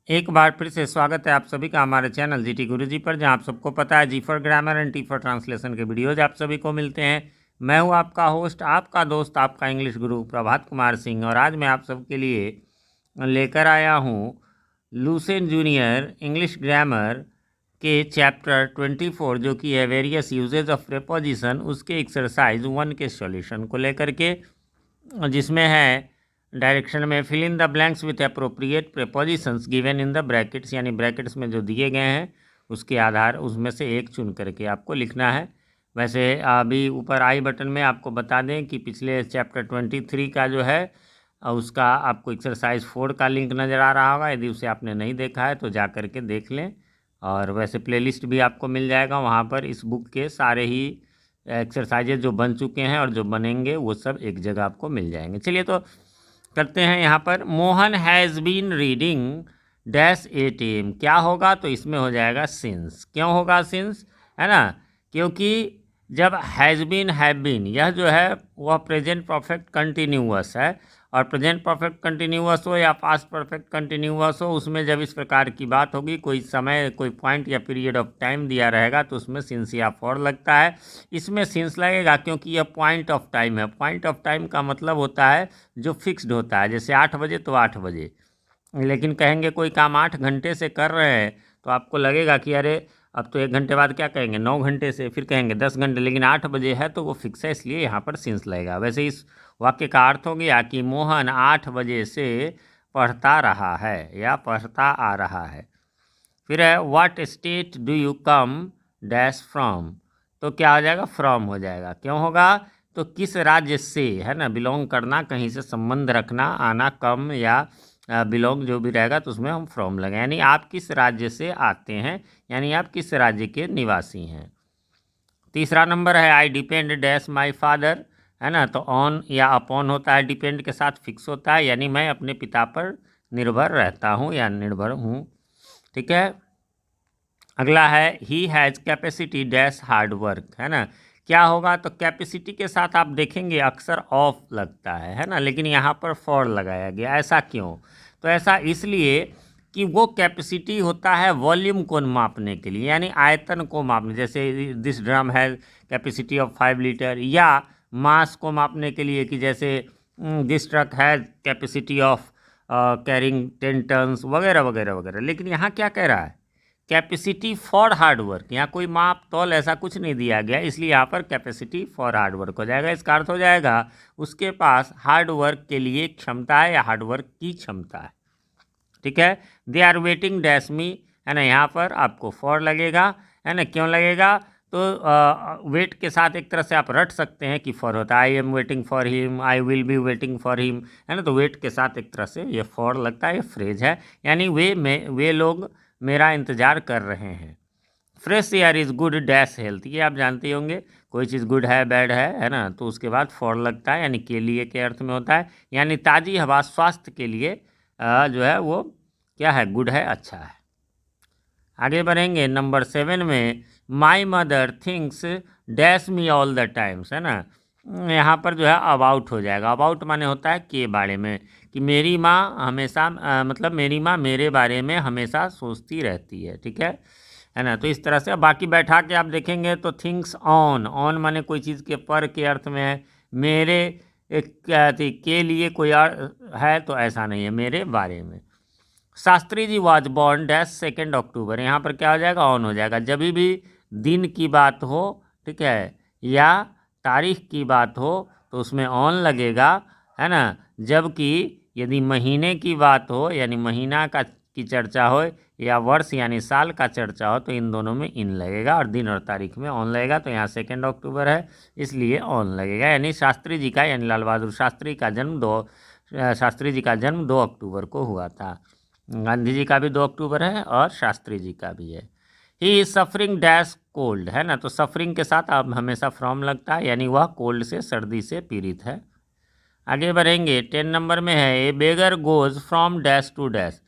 एक बार फिर से स्वागत है आप सभी का हमारे चैनल जीटी गुरुजी पर, जहां आप सबको पता है G for grammar and T for translation के वीडियोज आप सभी को मिलते हैं। मैं हूं आपका होस्ट, आपका दोस्त, आपका इंग्लिश गुरु प्रभात कुमार सिंह, और आज मैं आप सबके लिए लेकर आया हूं लूसेंट जूनियर इंग्लिश ग्रामर के चैप्टर 24 जो कि है वेरियस यूजेज ऑफ प्रेपोजिशन, उसके एक्सरसाइज 1 के सॉल्यूशन को लेकर के, जिसमें है डायरेक्शन में fill in the blanks with appropriate prepositions given in the brackets, यानी ब्रैकेट्स में जो दिए गए हैं उसके आधार उसमें से एक चुन करके आपको लिखना है। वैसे अभी ऊपर आई बटन में आपको बता दें कि पिछले चैप्टर 23 का जो है उसका आपको एक्सरसाइज 4 का लिंक नज़र आ रहा होगा। यदि उसे आपने नहीं देखा है तो जा कर के देख लें, और वैसे प्लेलिस्ट भी आपको मिल जाएगा वहाँ पर। इस बुक के सारे ही एक्सरसाइजेज जो बन चुके हैं और जो बनेंगे वो सब एक जगह आपको मिल जाएंगे। चलिए तो करते हैं। यहाँ पर Mohan has been reading dash ATM, क्या होगा तो इसमें हो जाएगा सिंस। क्यों होगा सिंस, है ना? क्योंकि जब हैज़ बीन हैव बीन, यह जो है वह प्रेजेंट परफेक्ट कंटिन्यूअस है, और प्रेजेंट परफेक्ट कंटिन्यूअस हो या पास्ट परफेक्ट कंटिन्यूअस हो, उसमें जब इस प्रकार की बात होगी, कोई समय, कोई पॉइंट या पीरियड ऑफ टाइम दिया रहेगा तो उसमें सिंस या फॉर लगता है। इसमें सिंस लगेगा क्योंकि यह पॉइंट ऑफ टाइम है। पॉइंट ऑफ टाइम का मतलब होता है जो फिक्स्ड होता है, जैसे 8 बजे तो 8 बजे। लेकिन कहेंगे कोई काम 8 घंटे से कर रहे हैं तो आपको लगेगा कि अरे अब तो 1 घंटे बाद क्या कहेंगे, 9 घंटे से, फिर कहेंगे 10 घंटे, लेकिन 8 बजे है तो वो फिक्स है, इसलिए यहाँ पर सिंस लगेगा। वैसे इस वाक्य का अर्थ हो गया कि मोहन 8 बजे से पढ़ता रहा है या पढ़ता आ रहा है। फिर है what state do you come dash from, तो क्या हो जाएगा, फ्रॉम हो जाएगा। क्यों होगा तो किस राज्य से, है ना, बिलोंग करना, कहीं से संबंध रखना, आना, कम या बिलोंग जो भी रहेगा तो उसमें हम फ्रॉम लगे, यानी आप किस राज्य से आते हैं, यानी आप किस राज्य के निवासी हैं। तीसरा नंबर है I depend dash my father, है ना, तो ऑन या अपॉन होता है, डिपेंड के साथ फिक्स होता है, यानी मैं अपने पिता पर निर्भर रहता हूँ या निर्भर हूँ। ठीक है। अगला है he has capacity dash hard work, है ना। क्या होगा तो कैपेसिटी के साथ आप देखेंगे अक्सर ऑफ लगता है ना, लेकिन यहाँ पर फॉर लगाया गया। ऐसा क्यों? तो ऐसा इसलिए कि वो कैपेसिटी होता है वॉल्यूम को मापने के लिए, यानी आयतन को मापने, जैसे दिस ड्रम है कैपेसिटी ऑफ 5 लीटर, या मास को मापने के लिए कि जैसे दिस ट्रक है कैपेसिटी ऑफ कैरिंग 10 टन्स वगैरह वगैरह वगैरह। लेकिन यहाँ क्या कह रहा है, कैपेसिटी फॉर हार्ड वर्क, यहाँ कोई माप तौल ऐसा कुछ नहीं दिया गया, इसलिए यहाँ पर कैपेसिटी फॉर हार्ड वर्क हो जाएगा। इसका अर्थ हो जाएगा उसके पास हार्ड वर्क के लिए क्षमता है या हार्ड वर्क की क्षमता है। ठीक है। They are waiting dash me, है ना, यहाँ पर आपको फॉर लगेगा, है ना। क्यों लगेगा तो वेट के साथ एक तरह से आप रट सकते हैं कि फॉर होता है I am waiting for him, I will be waiting for him, है ना। तो वेट के साथ एक तरह से ये फॉर लगता है, ये फ्रेज है, यानी वे लोग मेरा इंतज़ार कर रहे हैं। Fresh air is good dash health, ये आप जानते होंगे, कोई चीज़ गुड है बैड है ना, तो उसके बाद फॉर लगता है, यानी के लिए के अर्थ में होता है, यानी ताज़ी हवा स्वास्थ्य के लिए जो है वो क्या है, गुड है, अच्छा है। आगे बढ़ेंगे नंबर 7 में, my mother thinks dash me all the times, है ना। यहाँ पर जो है अबाउट हो जाएगा। अबाउट माने होता है के बारे में, कि मेरी माँ हमेशा मतलब मेरी माँ मेरे बारे में हमेशा सोचती रहती है। ठीक है ना। तो इस तरह से बाकी बैठा के आप देखेंगे तो थिंक्स ऑन, ऑन माने कोई चीज़ के पर के अर्थ में है, मेरे के लिए कोई है तो ऐसा नहीं है, मेरे बारे में। Shastri ji was born dash 2 अक्टूबर, यहाँ पर क्या हो जाएगा, ऑन हो जाएगा। जब भी दिन की बात हो, ठीक है, या तारीख की बात हो तो उसमें ऑन लगेगा, है ना। जबकि यदि महीने की बात हो, यानी महीना की चर्चा हो, या वर्ष यानी साल का चर्चा हो, तो इन दोनों में इन लगेगा, और दिन और तारीख में ऑन लगेगा। तो यहाँ 2 अक्टूबर है इसलिए ऑन लगेगा, यानी शास्त्री जी का, यानी लाल बहादुर शास्त्री का जन्म 2 अक्टूबर को हुआ था। गांधी जी का भी 2 अक्टूबर है और शास्त्री जी का भी है। He is suffering dash cold, है ना, तो सफरिंग के साथ अब हमेशा फ्रॉम लगता है, यानी वह कोल्ड से, सर्दी से पीड़ित है। आगे बढ़ेंगे 10 नंबर में है a beggar goes from dash to dash,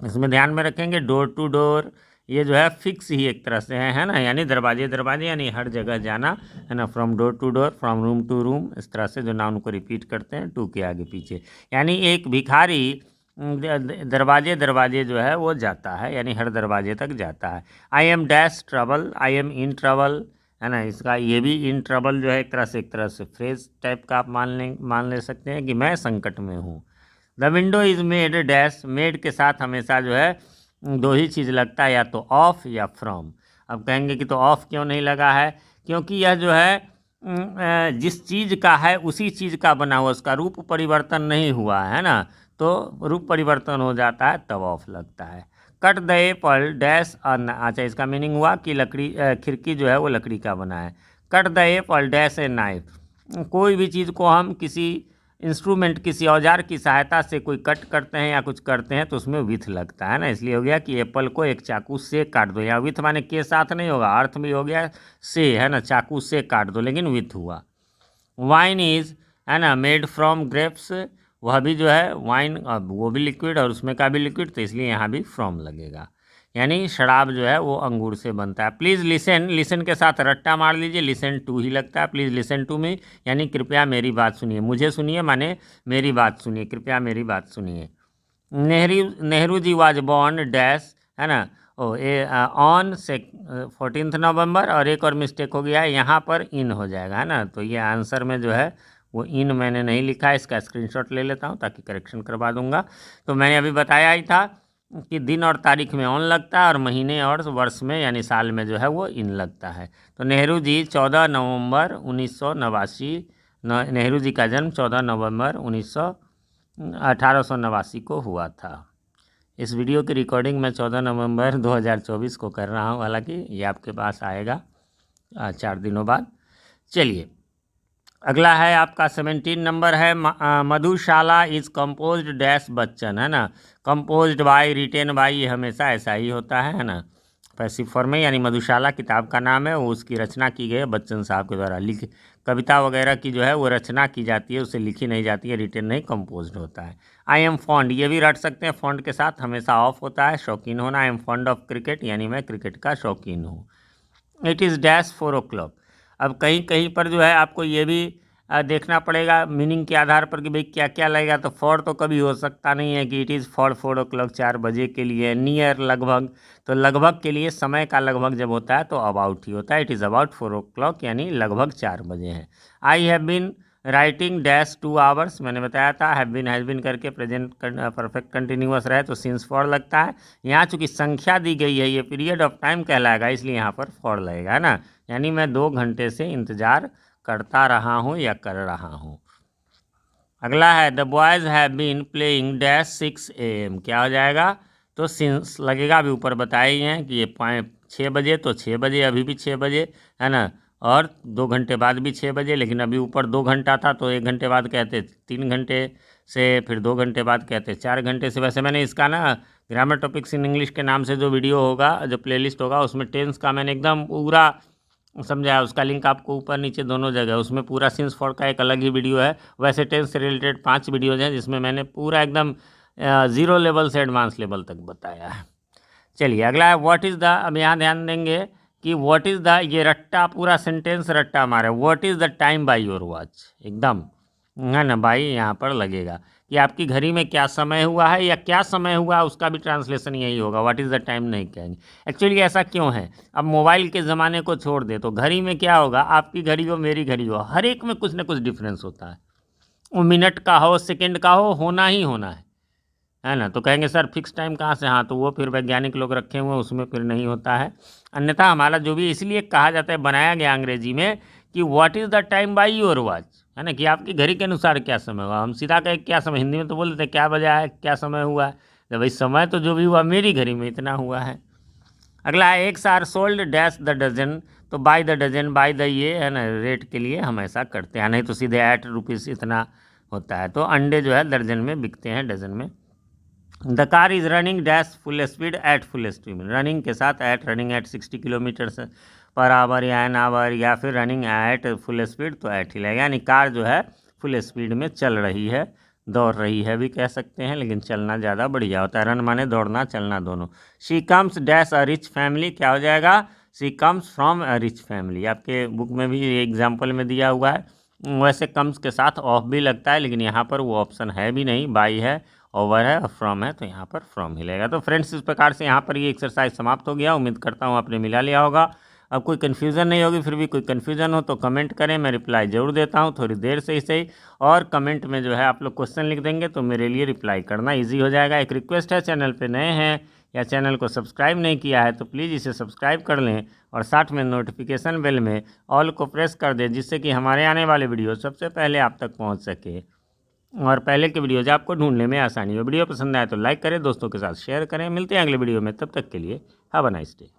इसमें ध्यान में रखेंगे डोर टू डोर, ये जो है फिक्स ही एक तरह से है ना, यानी दरवाजे दरवाजे, यानी हर जगह जाना, है ना। From door to door, from room to room, इस तरह से जो नाउन को रिपीट करते हैं टू के आगे पीछे, यानी एक भिखारी दरवाजे दरवाजे जो है वो जाता है, यानी हर दरवाजे तक जाता है। I am dash trouble, I am in trouble, है ना। इसका ये भी इन ट्रबल जो है एक तरह से फ्रेज टाइप का आप मान ले सकते हैं कि मैं संकट में हूँ। The window is made dash, made के साथ हमेशा जो है दो ही चीज़ लगता है, या तो ऑफ या फ्रॉम। अब कहेंगे कि तो ऑफ क्यों नहीं लगा है, क्योंकि यह जो है जिस चीज़ का है उसी चीज़ का बना हुआ, उसका रूप परिवर्तन नहीं हुआ है ना, तो रूप परिवर्तन हो जाता है तब ऑफ लगता है। कट द एप्पल डैश, अच्छा इसका मीनिंग हुआ कि लकड़ी खिड़की जो है वो लकड़ी का बना है। Cut the Apple dash a knife, कोई भी चीज़ को हम किसी इंस्ट्रूमेंट, किसी औजार की सहायता से कोई कट करते हैं या कुछ करते हैं तो उसमें विथ लगता है ना, इसलिए हो गया कि एप्पल को एक चाकू से काट दो। यहाँ विथ माने के साथ नहीं होगा, अर्थ में हो गया से, है ना, चाकू से काट दो, लेकिन विथ हुआ। वाइन इज़, है ना, मेड फ्रॉम ग्रेप्स, वह भी जो है वाइन, अब वो भी लिक्विड और उसमें का भी लिक्विड, तो इसलिए यहाँ भी फ्रॉम लगेगा, यानी शराब जो है वो अंगूर से बनता है। प्लीज़ लिसन, लिसन के साथ रट्टा मार लीजिए, लिसन टू ही लगता है। प्लीज़ लिसन टू मी, यानी कृपया मेरी बात सुनिए, मुझे सुनिए माने मेरी बात सुनिए, कृपया मेरी बात सुनिए। Nehru ji was born dash, है ना, ओ ए ऑन से 14 नवंबर, और एक और मिस्टेक हो गया है, यहाँ पर इन हो जाएगा, है ना, तो ये आंसर में जो है वो इन मैंने नहीं लिखा है, इसका स्क्रीनशॉट ले लेता हूँ ताकि करेक्शन करवा दूंगा। तो मैंने अभी बताया ही था कि दिन और तारीख में ऑन लगता है और महीने और वर्ष में यानी साल में जो है वो इन लगता है। तो नेहरू जी 14 नवंबर 1989, नेहरू जी का जन्म 14 नवंबर 1889 को हुआ था। इस वीडियो की रिकॉर्डिंग मैं 14 नवंबर 2024 को कर रहा हूँ, हालांकि ये आपके पास आएगा 4 दिनों बाद। चलिए अगला है आपका 17 नंबर है, मधुशाला इज़ कंपोज्ड डैश बच्चन, है ना। कंपोज्ड बाय, रिटेन बाय, ये हमेशा ऐसा ही होता है ना, पैसिव फॉर्म में, यानी मधुशाला किताब का नाम है, वो उसकी रचना की गई है बच्चन साहब के द्वारा। कविता वगैरह की जो है वो रचना की जाती है, उसे लिखी नहीं जाती है, रिटेन नहीं, कंपोज्ड होता है। आई एम फॉन्ड, ये भी रट सकते हैं, फॉन्ड के साथ हमेशा ऑफ होता है, शौकीन होना। I am fond of cricket, यानी मैं क्रिकेट का शौकीन हूँ। इट इज़ डैश 4 o'clock, अब कहीं कहीं पर जो है आपको ये भी देखना पड़ेगा मीनिंग के आधार पर कि भाई क्या क्या लगेगा। तो फॉर तो कभी हो सकता नहीं है कि इट इज़ फॉर 4 o'clock, 4 बजे के लिए। नियर, लगभग, तो लगभग के लिए समय का लगभग जब होता है तो अबाउट ही होता है। इट इज़ अबाउट 4 o'clock, यानी लगभग 4 बजे हैं। I have been writing dash 2 hours, मैंने बताया था हैव बीन हैज़ बीन करके प्रेजेंट परफेक्ट कंटिन्यूअस रहे तो सिंस फॉर लगता है। यहाँ चूँकि संख्या दी गई है, ये पीरियड ऑफ टाइम कहलाएगा, इसलिए यहाँ पर फॉर लगेगा, है ना, यानी मैं 2 घंटे से इंतज़ार करता रहा हूँ या कर रहा हूँ। अगला है the boys have been playing dash 6 AM, क्या हो जाएगा, तो सिंस लगेगा, अभी ऊपर बताए ही हैं कि ये 6 बजे, तो 6 बजे, अभी भी 6 बजे, है ना, और 2 घंटे बाद भी 6 बजे, लेकिन अभी ऊपर 2 घंटा था तो 1 घंटे बाद कहते 3 घंटे से, फिर 2 घंटे बाद कहते 4 घंटे से। वैसे मैंने इसका ना ग्रामर टॉपिक्स इन इंग्लिश के नाम से जो वीडियो होगा, जो प्लेलिस्ट होगा, उसमें टेंस का मैंने एकदम पूरा समझाया, उसका लिंक आपको ऊपर नीचे दोनों जगह, उसमें पूरा सिंस फॉर का एक अलग ही वीडियो है। वैसे टेंस से रिलेटेड 5 वीडियोज़ हैं जिसमें मैंने पूरा एकदम 0 लेवल से एडवांस लेवल तक बताया है। चलिए अगला है व्हाट इज़ द, अब यहाँ ध्यान देंगे कि व्हाट इज़ द, ये रट्टा, पूरा सेंटेंस रट्टा मारे। What is the time by your watch, एकदम, है ना, भाई यहाँ पर लगेगा कि आपकी घड़ी में क्या समय हुआ है या क्या समय हुआ, उसका भी ट्रांसलेशन यही होगा, व्हाट इज़ द टाइम नहीं कहेंगे। एक्चुअली ऐसा क्यों है, अब मोबाइल के ज़माने को छोड़ दे तो घड़ी में क्या होगा, आपकी घड़ी हो मेरी घड़ी हो, हर एक में कुछ ना कुछ डिफरेंस होता है। वो मिनट का हो, सेकेंड का हो, होना ही होना है ना। तो कहेंगे सर फिक्स टाइम कहाँ से, हाँ तो वो फिर वैज्ञानिक लोग रखे हुए हैं, उसमें फिर नहीं होता है। अन्यथा हमारा जो भी, इसलिए कहा जाता है, बनाया गया अंग्रेजी में कि what is the time by your watch, है ना, कि आपकी घड़ी के अनुसार क्या समय हुआ। हम सीधा कहें क्या समय, हिंदी में तो बोल देते हैं क्या बजा है, क्या समय हुआ है, तो भाई समय तो जो भी हुआ मेरी घड़ी में इतना हुआ है। अगला है eggs are sold dash the dozen, तो by the dozen, by the, ये है ना, रेट के लिए हम ऐसा करते हैं, नहीं तो सीधे 8 रुपीज़ इतना होता है। तो अंडे जो है दर्जन में बिकते हैं, डजन में। The car is running dash full speed at full speed, running के साथ at, running at 60 kilometre per hour या एन आवर, या फिर रनिंग एट फुल स्पीड तो एट ही लगेगा, यानी कार जो है फुल स्पीड में चल रही है, दौड़ रही है भी कह सकते हैं, लेकिन चलना ज़्यादा बढ़िया होता है। रन माने दौड़ना, चलना दोनों। She comes dash a rich family, क्या हो जाएगा, she comes from a rich family, आपके बुक में भी एग्जाम्पल में दिया हुआ है। वैसे कम्स के साथ ऑफ भी लगता है, लेकिन यहाँ पर वो ऑप्शन है भी नहीं, बाई है, ओवर है और फ्रॉम है तो यहाँ पर फ्रॉम ही लगेगा। तो फ्रेंड्स इस प्रकार से यहाँ पर ये एक्सरसाइज समाप्त हो गया। उम्मीद करता हूँ आपने मिला लिया होगा। अब कोई कन्फ्यूज़न नहीं होगी, फिर भी कोई कन्फ्यूज़न हो तो कमेंट करें, मैं रिप्लाई ज़रूर देता हूँ थोड़ी देर से ही सही। और कमेंट में जो है आप लोग क्वेश्चन लिख देंगे तो मेरे लिए रिप्लाई करना ईजी हो जाएगा। एक रिक्वेस्ट है, चैनल पे नए हैं या चैनल को सब्सक्राइब नहीं किया है तो प्लीज़ इसे सब्सक्राइब कर लें और साथ में नोटिफिकेशन बेल में ऑल को प्रेस कर दें, जिससे कि हमारे आने वाले वीडियो सबसे पहले आप तक पहुँच सके और पहले के वीडियोज आपको ढूंढने में आसानी हो। वीडियो पसंद आए तो लाइक करें, दोस्तों के साथ शेयर करें। मिलते हैं अगले वीडियो में, तब तक के लिए हैव अ नाइस डे।